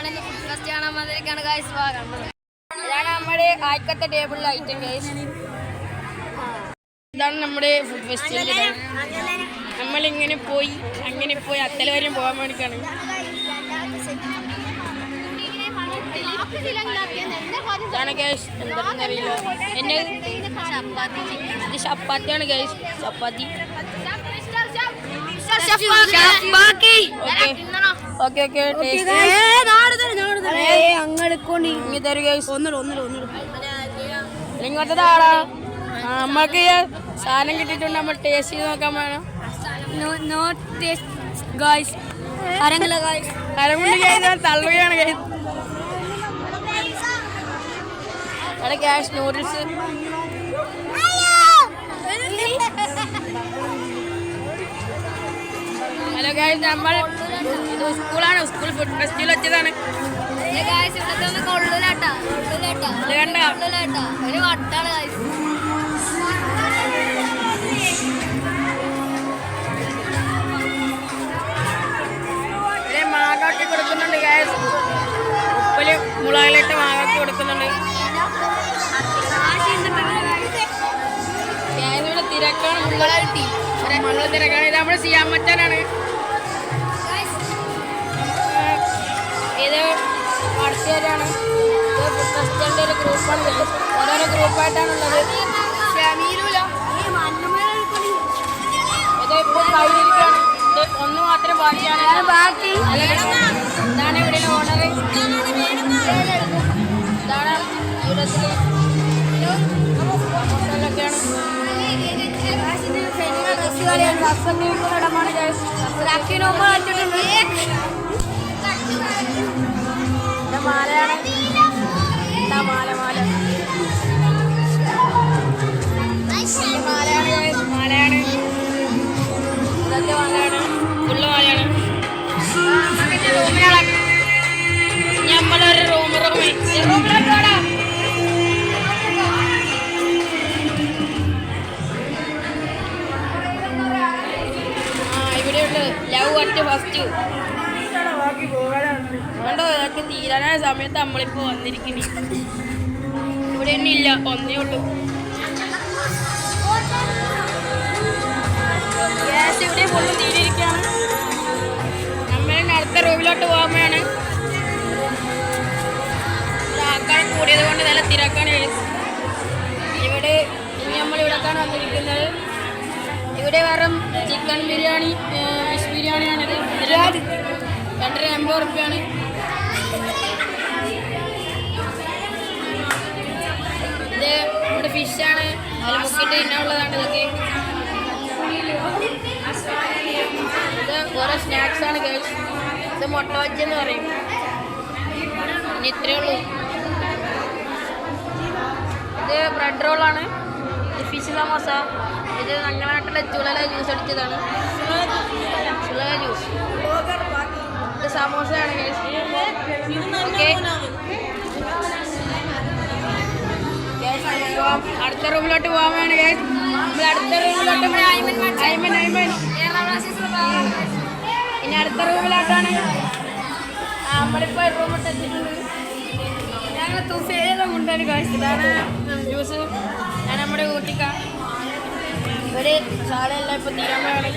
ഇതാണ് നമ്മുടെ ആദ്യത്തെ ടേബിളിലെ ഐറ്റം ഗൈസ്. ഇതാണ് നമ്മുടെ ഫുഡ് ഫെസ്റ്റിവൽ. നമ്മളിങ്ങനെ പോയി അങ്ങനെ പോയി അത്തല വരെ പോകാൻ വേണ്ടിയിട്ടാണ്. ഇതാണ് ഗൈസ്, എന്താണെന്ന് അറിയില്ല. എന്നെ ഇത് ചപ്പാത്തിയാണ് ഗൈസ്, ചപ്പാത്തി. ഓക്കെ ഓക്കെ ഇങ്ങോട്ട് താടാ. നമ്മൾക്ക് സാധനം കിട്ടിയിട്ടുണ്ട്, നമ്മൾ ടേസ്റ്റ് ചെയ്ത് നോക്കാൻ വേണം. തള്ളുകയാണ് guys. Cash noodles. Hello guys, നമ്മൾ ഇത് സ്കൂളാണ്, സ്കൂൾ ഫുഡ് ഫെസ്റ്റിവൽ വെച്ചതാണ്. മാങ്ങാക്കി കൊടുക്കുന്നുണ്ട് ഗൈസ്, ഉപ്പില് മുളകിലിട്ട് മാങ്ങാക്കി കൊടുക്കുന്നുണ്ട്. ഇവിടെ തിരക്കാണ്, മുള്ള തിരക്കാണ്. ഇത് നമ്മൾ ചെയ്യാൻ പറ്റാനാണ്. ഇത് അടുത്തവരാണ്. ഇത് ഫുഡ് ഫെസ്റ്റിവലിൻ്റെ ഒരു ഗ്രൂപ്പാണ്. ഓരോരോ ഗ്രൂപ്പായിട്ടാണുള്ളത്. ഇത് ഇപ്പോൾ കഴിഞ്ഞിരിക്കുകയാണ്. ഇത് ഒന്ന് മാത്രം ബാക്കിയാണ്. ഇതാണ് ഇവിടെ ഓണർ. ഇതാണ് യൂറസിലെ ഹോട്ടലൊക്കെയാണ്. ഇടമാണ് മാലയാണ്. എന്താ മാല മാല മാലയാണ് മാലയാണ് ഇതൊക്കെ മാലയാണ്, ഫുള്ള് മാലയാണ്. നമ്മളൊരു റൂമിലോട്ടാ. ഇവിടെയുണ്ട് ലവ് അറ്റ് ഫസ്റ്റ്. അതുകൊണ്ട് അതൊക്കെ തീരാനായ സമയത്ത് നമ്മളിപ്പോൾ വന്നിരിക്കുന്നു. ഇവിടെ ഒന്നും ഇല്ല, ഒന്നേ ഉള്ളൂ. ഗ്യാസ് ഇവിടെ ഫുള്ളും തീരിയിരിക്കുകയാണ്. നമ്മൾ അടുത്ത റൂമിലോട്ട് പോകുമ്പോഴാണ് ആൾക്കാർ കൂടിയത് കൊണ്ട് നല്ല തിരക്കാണ്. ഇവിടെ ഇനി നമ്മളിവിടേക്കാണ് വന്നിരിക്കുന്നത്. ഇവിടെ വെറും ചിക്കൻ ബിരിയാണി, ഫിഷ് ബിരിയാണിയാണിത്. 280 റുപ്യാണ്. ഇത് ഇവിടെ ഫിഷാണ്, അതിൽ മുക്കിട്ട് തിന്നാനുള്ളതാണ്. ഇതൊക്കെ ഇത് ഓരോ സ്നാക്സാണ് ഗൈസ്. ഇത് മുട്ട വച്ചെന്ന് പറയും. ഇനി ഇത്രയേ ഉള്ളൂ. ഇത് ബ്രെഡ് റോളാണ്. ഇത് ഫിഷ് സമോസ. ഇത് ഞങ്ങളുടെ നാട്ടിലെ ചുളല ജ്യൂസ് അടിച്ചതാണ്, ചുളല ജ്യൂസ്. ഇത് സമോസയാണ് ഗൈസ്. ഓക്കെ, അടുത്ത റൂമിലോട്ട് പോകാൻ ഗൈസ്. നമ്മൾ അടുത്ത റൂമിലോട്ട് ഇനി അടുത്ത റൂമിലോട്ടാണ്. നമ്മളിപ്പോൾ റൂമിട്ട് എത്തിയിട്ടുണ്ട്. ഞങ്ങൾ തുഫേലം കൊണ്ടാണ് ഗൈസ്. ഇതാണ് ജ്യൂസ്. ഞാൻ നമ്മുടെ ഊട്ടിക്ക ഒരു സാധനമെല്ലാം ഇപ്പോൾ തീരാൻ വേണം.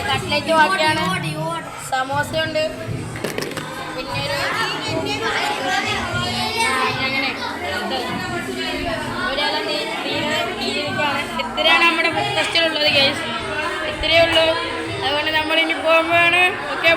കട്ട്ലേറ്റ് ബാക്കിയാണ്, സമോസയുണ്ട്, പിന്നെ അങ്ങനെ ഇവരെല്ലാം തീരുകയാണ്. ഇത്രയാണ് നമ്മുടെ ഫുഡ് ഫെസ്റ്റിവൽ ഉള്ളത് ഗൈസ്. ഇത്രയേ ഉള്ളൂ. അതുകൊണ്ട് നമ്മളിനി പോകുമ്പോഴാണ്. ഓക്കെ,